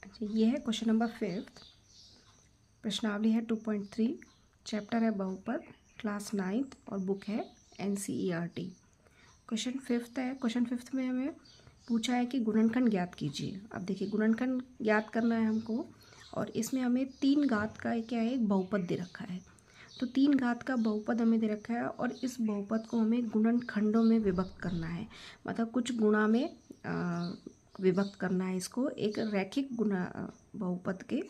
अच्छा, ये है क्वेश्चन नंबर 5। प्रश्नावली है 2.3, चैप्टर है बहुपद, क्लास 9th और बुक है NCERT। क्वेश्चन 5 है। क्वेश्चन 5 में हमें पूछा है कि गुणनखंड ज्ञात कीजिए। अब देखिए गुणनखंड ज्ञात करना है हमको, और इसमें हमें 3 घात का क्या है, एक बहुपद दे रखा है। तो 3 घात का बहुपद हमें दे रखा है और इस बहुपद को हमें गुणनखंडों में विभक्त करना है, मतलब कुछ गुणा में विभक्त करना है। इसको एक रैखिक गुणा बहुपद के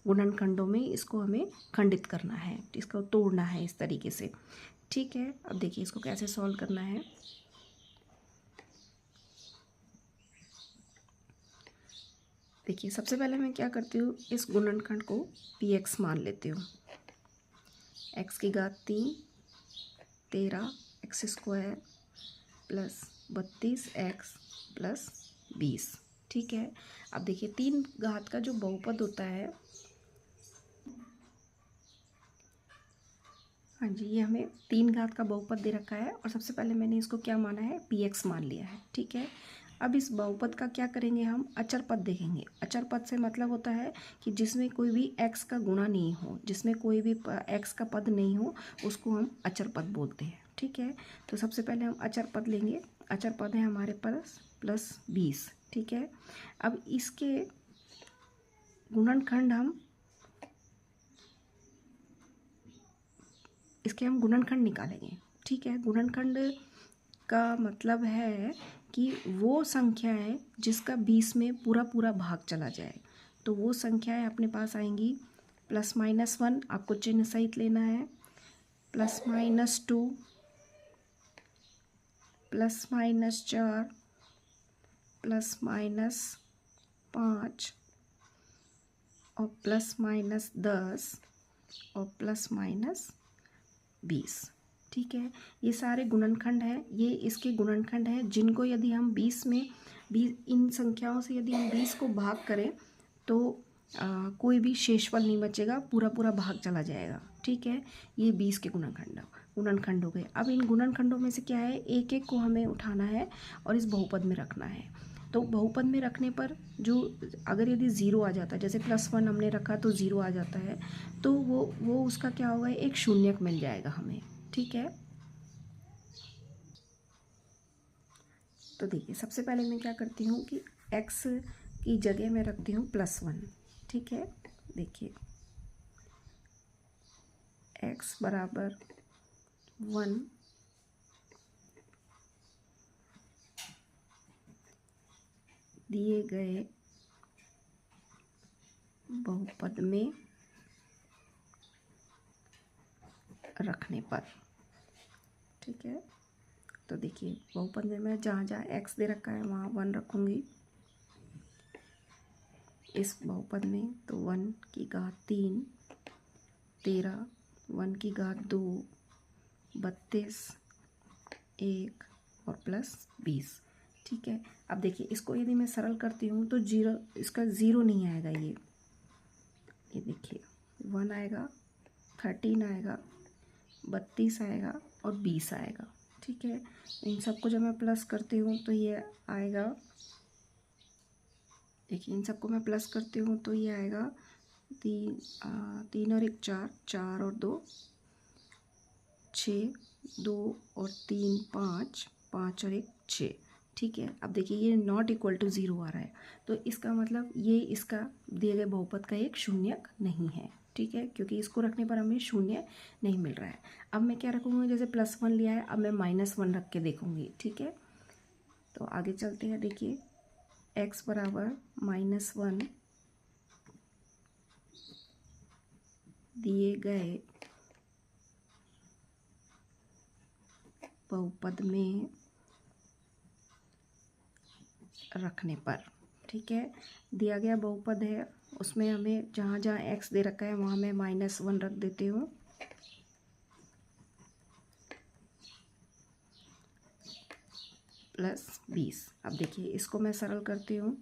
गुणनखंडों में इसको हमें खंडित करना है, इसको तोड़ना है इस तरीके से। ठीक है, अब देखिए इसको कैसे सॉल्व करना है। देखिए सबसे पहले मैं क्या करती हूँ, इस गुणनखंड को px मान लेती हूँ। x की घात 3, 13 x² प्लस 32x प्लस 20। ठीक है, अब देखिए 3 घात का जो बहुपद होता है, हाँ जी, ये हमें 3 घात का बहुपद दे रखा है और सबसे पहले मैंने इसको क्या माना है, px मान लिया है। ठीक है, अब इस बहुपद का क्या करेंगे, हम अचर पद देखेंगे। अचर पद से मतलब होता है कि जिसमें कोई भी x का गुणा नहीं हो, जिसमें कोई भी x का पद नहीं हो, उसको हम अचर पद बोलते हैं। ठीक है, तो सबसे पहले हम अचर पद लेंगे। अचर पद है हमारे पास प्लस 20। ठीक है, अब इसके गुणनखंड हम गुणनखंड निकालेंगे। ठीक है, गुणनखंड का मतलब है कि वो संख्या है जिसका 20 में पूरा पूरा भाग चला जाए। तो वो संख्याएं अपने पास आएंगी +-1, आपको चिन्ह सहित लेना है, +-2, +-4, +-5 और +-10 और +-20। ठीक है, ये सारे गुणनखंड हैं, ये इसके गुणनखंड हैं जिनको यदि हम 20 में 20 इन संख्याओं से यदि हम 20 को भाग करें तो कोई भी शेषफल नहीं बचेगा, पूरा पूरा भाग चला जाएगा। ठीक है, ये 20 के गुणनखंड हो गए। अब इन गुणनखंडों में से क्या है, एक एक को हमें उठाना है और इस बहुपद में रखना है। तो बहुपद में रखने पर जो अगर यदि 0 आ जाता है, जैसे +1 हमने रखा तो 0 आ जाता है, तो वो उसका क्या होगा, एक शून्यक मिल जाएगा हमें। ठीक है, तो देखिए सबसे पहले मैं क्या करती हूँ कि x की जगह मैं रखती हूँ +1। ठीक है, देखिए x बराबर 1 दिए गए बहुपद में रखने पर। ठीक है, तो देखिए बहुपद में मैं जहाँ जहाँ x दे रखा है वहाँ 1 रखूँगी इस बहुपद में। तो 1 की घात 3, 13, 1 की घात 2, 32, 1 और +20। ठीक है, अब देखिए इसको यदि मैं सरल करती हूँ तो 0, इसका 0 नहीं आएगा। ये देखिए 1 आएगा, 13 आएगा, 32 आएगा और 20 आएगा। ठीक है, इन सबको जब मैं प्लस करती हूँ तो ये आएगा, देखिए इन सबको मैं प्लस करती हूँ तो ये आएगा 3 और 1 4, 4 और 2 6, 2 और 3 5, 5 और 1 6। ठीक है, अब देखिए ये ≠0 आ रहा है, तो इसका मतलब ये इसका दिए गए बहुपद का एक शून्यक नहीं है। ठीक है, क्योंकि इसको रखने पर हमें शून्य नहीं मिल रहा है। अब मैं क्या रखूँगी, जैसे +1 लिया है, अब मैं -1 रख के देखूँगी। ठीक है, तो आगे चलते हैं। देखिए x बराबर -1 दिए गए बहुपद में रखने पर। ठीक है, दिया गया बहुपद है उसमें हमें जहाँ जहाँ x दे रखा है वहाँ मैं -1 रख देती हूँ। +20। अब देखिए इसको मैं सरल करती हूँ।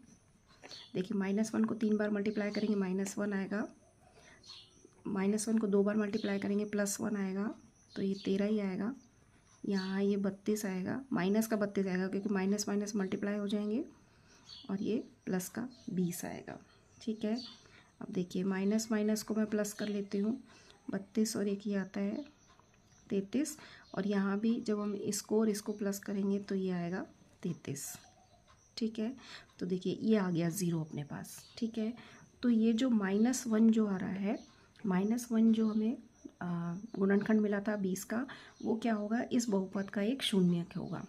देखिए -1 को 3 बार मल्टीप्लाई करेंगे -1 आएगा, -1 को 2 बार मल्टीप्लाई करेंगे +1 आएगा, तो ये 13 ही आएगा। यहाँ ये 32 आएगा, माइनस का 32 आएगा क्योंकि माइनस माइनस मल्टीप्लाई हो जाएंगे, और ये प्लस का 20 आएगा। ठीक है। अब देखिए माइनस माइनस को मैं प्लस कर लेती हूँ, 32 और एक ये आता है 33, और यहाँ भी जब हम इसको और इसको प्लस करेंगे तो ये आएगा 33, ठीक है। तो देखिए ये आ गया ज़ीरो अपने पास, ठीक है। तो ये जो -1 जो आ रहा है, -1 जो हमें गुणनखंड मिला था 20 का, वो क्या होगा, इस बहुपद का एक शून्यक होगा,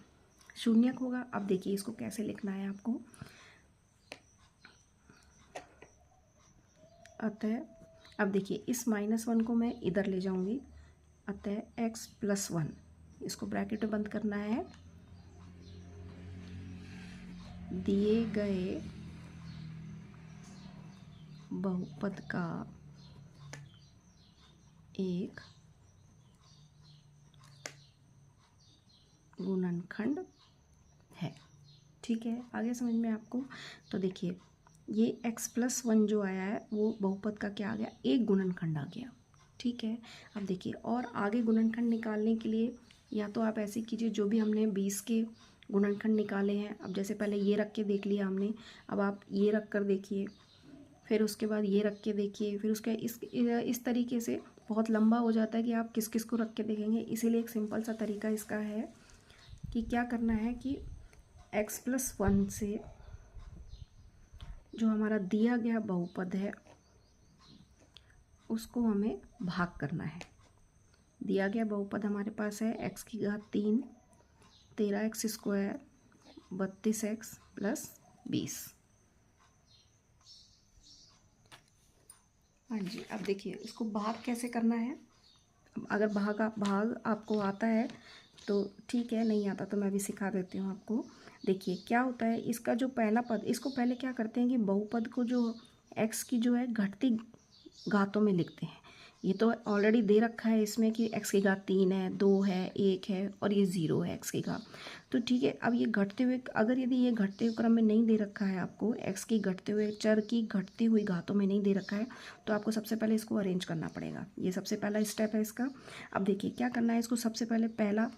शून्यक होगा। अब देखिए इसको कैसे लिखना है आपको, अतः अब देखिए इस -1 को मैं इधर ले जाऊंगी, अतः x + 1, इसको ब्रैकेट में बंद करना है, दिए गए बहुपद का एक गुणनखंड है, ठीक है। आगे समझ में आपको। तो देखिए ये x + 1 जो आया है वो बहुपद का क्या आ गया, एक गुणनखंड आ गया, ठीक है। अब देखिए और आगे गुणनखंड निकालने के लिए या तो आप ऐसे कीजिए, जो भी हमने 20 के गुणनखंड निकाले हैं, अब जैसे पहले ये रख के देख लिया हमने, अब आप ये रख कर देखिए, फिर उसके बाद ये रख के देखिए, फिर उसके इस तरीके से बहुत लंबा हो जाता है कि आप किस किस को रख के देखेंगे। इसीलिए एक सिंपल सा तरीका इसका है कि क्या करना है कि x + 1 से जो हमारा दिया गया बहुपद है उसको हमें भाग करना है। दिया गया बहुपद हमारे पास है x�3, 13x², 32x + 20। हाँ जी, अब देखिए इसको भाग कैसे करना है। अगर भाग आपको आता है तो ठीक है, नहीं आता तो मैं भी सिखा देती हूँ आपको। देखिए क्या होता है, इसका जो पहला पद, इसको पहले क्या करते हैं कि बहुपद को जो x की जो है घटती घातों में लिखते हैं। ये तो ऑलरेडी दे रखा है इसमें कि x�3 है, 2 है, 1 है और ये 0 है x की घात, तो ठीक है। अब ये घटते हुए, अगर यदि ये घटते हुए क्रम में नहीं दे रखा है आपको, x की घटते हुए, चर की घटती हुई घातों में नहीं दे रखा है, तो आपको सबसे पहले इसको अरेंज करना पड़ेगा। ये सबसे पहला स्टेप है इसका। अब देखिए क्या करना है, इसको सबसे पहले पहला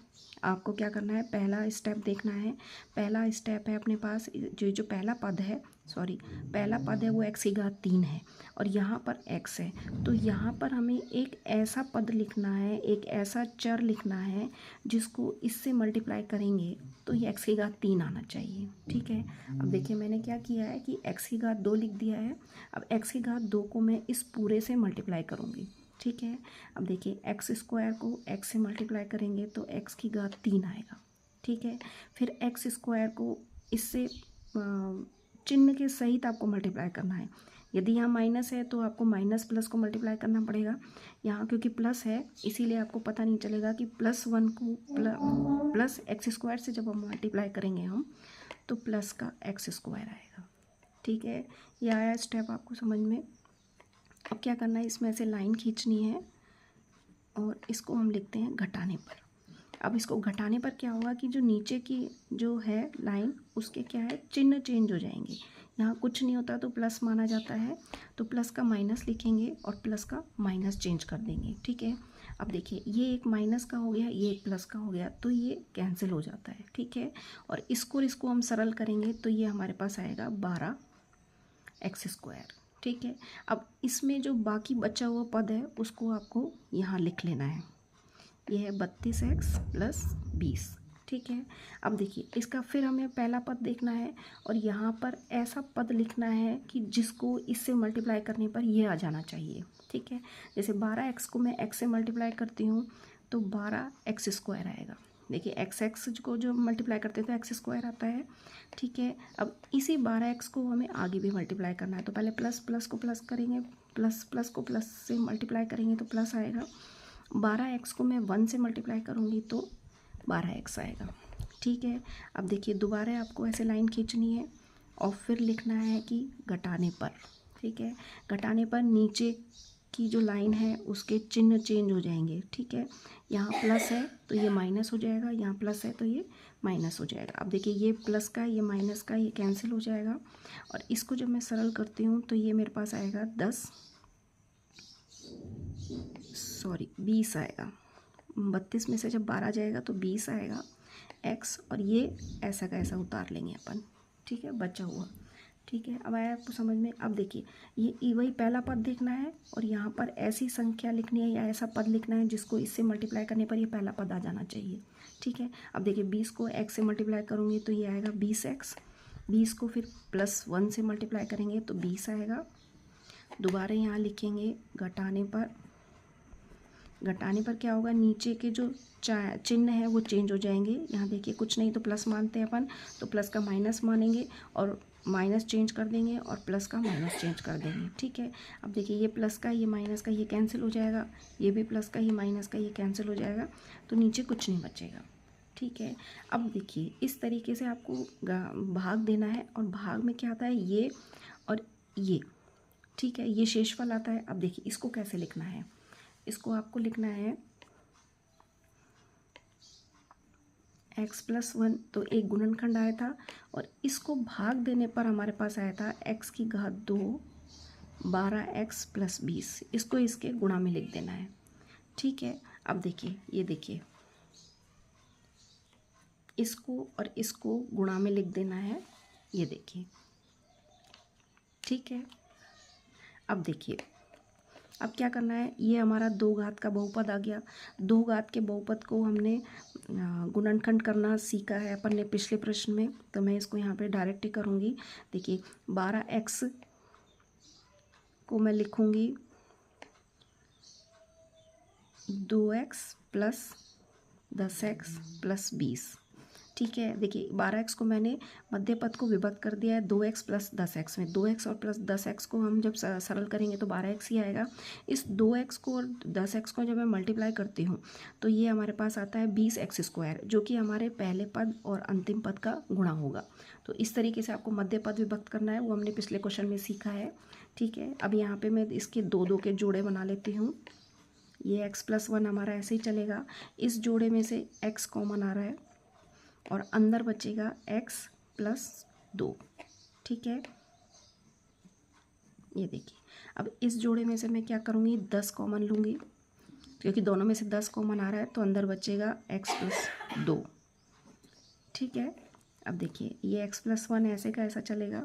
आपको क्या करना है, पहला स्टेप देखना है। पहला स्टेप है अपने पास जो पहला पद है, पहला पद है वो x�3 है और यहाँ पर x है, तो यहाँ पर हमें एक ऐसा पद लिखना है, एक ऐसा चर लिखना है जिसको इससे मल्टीप्लाई करेंगे तो ये x�3 आना चाहिए, ठीक है। अब देखिए मैंने क्या किया है कि x�2 लिख दिया है। अब x�2 को मैं इस पूरे से मल्टीप्लाई करूँगी, ठीक है। अब देखिए x² को x से मल्टीप्लाई करेंगे तो x�3 आएगा, ठीक है। फिर x² को इससे चिन्ह के सहित आपको मल्टीप्लाई करना है। यदि यहाँ माइनस है तो आपको माइनस प्लस को मल्टीप्लाई करना पड़ेगा। यहाँ क्योंकि प्लस है इसीलिए आपको पता नहीं चलेगा कि +1 को प्लस x² से जब हम मल्टीप्लाई करेंगे हम, तो प्लस का x² आएगा, ठीक है। ये आया स्टेप आपको समझ में। अब क्या करना है, इसमें ऐसे लाइन खींचनी है और इसको हम लिखते हैं घटाने पर। अब इसको घटाने पर क्या होगा कि जो नीचे की जो है लाइन, उसके क्या है, चिन्ह चेंज हो जाएंगे। यहाँ कुछ नहीं होता तो प्लस माना जाता है, तो प्लस का माइनस लिखेंगे और प्लस का माइनस चेंज कर देंगे, ठीक है। अब देखिए ये एक माइनस का हो गया, ये एक प्लस का हो गया, तो ये कैंसिल हो जाता है, ठीक है। और इसको हम सरल करेंगे तो ये हमारे पास आएगा 12x², ठीक है। अब इसमें जो बाकी बचा हुआ पद है उसको आपको यहाँ लिख लेना है, ये है 32x + 20, ठीक है। अब देखिए इसका फिर हमें पहला पद देखना है और यहाँ पर ऐसा पद लिखना है कि जिसको इससे मल्टीप्लाई करने पर ये आ जाना चाहिए, ठीक है। जैसे 12x को मैं x से मल्टीप्लाई करती हूँ तो 12x² आएगा। देखिए x को जो मल्टीप्लाई करते हैं तो x² आता है, ठीक है। अब इसी 12x को हमें आगे भी मल्टीप्लाई करना है, तो पहले प्लस को प्लस करेंगे, प्लस को प्लस से मल्टीप्लाई करेंगे तो प्लस आएगा। 12x को मैं 1 से मल्टीप्लाई करूँगी तो 12x आएगा, ठीक है। अब देखिए दोबारा आपको ऐसे लाइन खींचनी है और फिर लिखना है कि घटाने पर, ठीक है। घटाने पर नीचे की जो लाइन है उसके चिन्ह चेंज हो जाएंगे, ठीक है। यहाँ प्लस है तो ये माइनस हो जाएगा, यहाँ प्लस है तो ये माइनस हो जाएगा। अब देखिए ये प्लस का, ये माइनस का, ये कैंसिल हो जाएगा और इसको जब मैं सरल करती हूँ तो ये मेरे पास आएगा 20 आएगा। 32 में से जब 12 जाएगा तो 20 आएगा x, और ये ऐसा का ऐसा उतार लेंगे अपन, ठीक है, बचा हुआ, ठीक है, अब आया आपको समझ में। अब देखिए ये वही पहला पद देखना है और यहाँ पर ऐसी संख्या लिखनी है या ऐसा पद लिखना है जिसको इससे मल्टीप्लाई करने पर ये पहला पद आ जाना चाहिए। ठीक है, अब देखिए 20 को x से मल्टीप्लाई करूँगी तो ये आएगा 20x। 20 को फिर +1 से मल्टीप्लाई करेंगे तो 20 आएगा। दोबारा यहाँ लिखेंगे घटाने पर क्या होगा, नीचे के जो चिन्ह है वो चेंज हो जाएंगे। यहाँ देखिए कुछ नहीं तो प्लस मानते हैं अपन, तो प्लस का माइनस मानेंगे और माइनस चेंज कर देंगे और प्लस का माइनस चेंज कर देंगे। ठीक है, अब देखिए ये प्लस का ये माइनस का ये कैंसिल हो जाएगा, ये भी प्लस का ये माइनस का ये कैंसिल हो जाएगा, तो नीचे कुछ नहीं बचेगा। ठीक है, अब देखिए इस तरीके से आपको भाग देना है और भाग में क्या आता है, ये और ये। ठीक है, ये शेषफल आता है। अब देखिए इसको कैसे लिखना है, इसको आपको लिखना है x+1, तो एक गुणनखंड आया था और इसको भाग देने पर हमारे पास आया था x⁻2 12x + 20। इसको इसके गुणा में लिख देना है। ठीक है, अब देखिए ये देखिए इसको और इसको गुणा में लिख देना है, ये देखिए। ठीक है, अब देखिए अब क्या करना है, ये हमारा 2 घात का बहुपद आ गया। 2 घात के बहुपद को हमने गुणनखंड करना सीखा है अपन ने पिछले प्रश्न में, तो मैं इसको यहाँ पे डायरेक्ट ही करूँगी। देखिए 12x को मैं लिखूँगी 2x + 10x + 20। ठीक है, देखिए 12x को मैंने मध्य पद को विभक्त कर दिया है 2x + 10x में। 2x और प्लस 10x को हम जब सरल करेंगे तो 12x ही आएगा। इस 2x को और 10x को जब मैं मल्टीप्लाई करती हूँ तो ये हमारे पास आता है 20x², जो कि हमारे पहले पद और अंतिम पद का गुणा होगा। तो इस तरीके से आपको मध्य पद विभक्त करना है, वो हमने पिछले क्वेश्चन में सीखा है। ठीक है, अब यहाँ पर मैं इसके 2 के जोड़े बना लेती हूँ। ये x+1 हमारा ऐसे ही चलेगा। इस जोड़े में से x कॉमन आ रहा है और अंदर बचेगा x+2। ठीक है, ये देखिए अब इस जोड़े में से मैं क्या करूँगी, 10 कॉमन लूँगी, क्योंकि दोनों में से 10 कॉमन आ रहा है, तो अंदर बचेगा x+2। ठीक है, अब देखिए ये x+1 ऐसे का ऐसा चलेगा।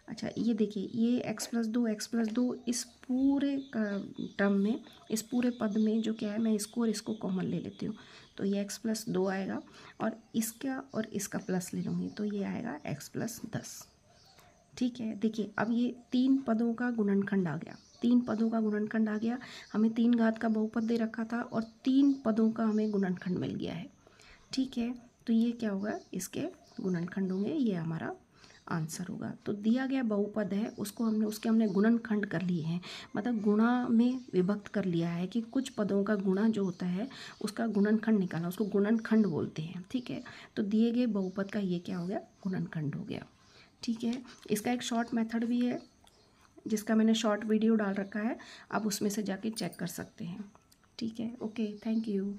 अच्छा ये देखिए ये x+2 इस पूरे टर्म में, इस पूरे पद में जो क्या है, मैं इसको और इसको कॉमन ले लेती हूँ, तो ये x+2 आएगा और इसका और इसका प्लस ले लूँगी तो ये आएगा x+10। ठीक है, देखिए अब ये 3 पदों का गुणनखंड आ गया। 3 पदों का गुणनखंड आ गया, हमें 3 घात का बहुपद दे रखा था और 3 पदों का हमें गुणनखंड मिल गया है। ठीक है, तो ये क्या होगा, इसके गुणनखंड होंगे, ये हमारा आंसर होगा। तो दिया गया बहुपद है उसको हमने गुणनखंड कर लिए हैं, मतलब गुणा में विभक्त कर लिया है कि कुछ पदों का गुणा जो होता है उसका गुणनखंड निकालना, उसको गुणनखंड बोलते हैं। ठीक है, तो दिए गए बहुपद का ये क्या हो गया, गुणनखंड हो गया। ठीक है, इसका एक शॉर्ट मेथड भी है जिसका मैंने शॉर्ट वीडियो डाल रखा है, आप उसमें से जाके चेक कर सकते हैं। ठीक है, ओके, थैंक यू।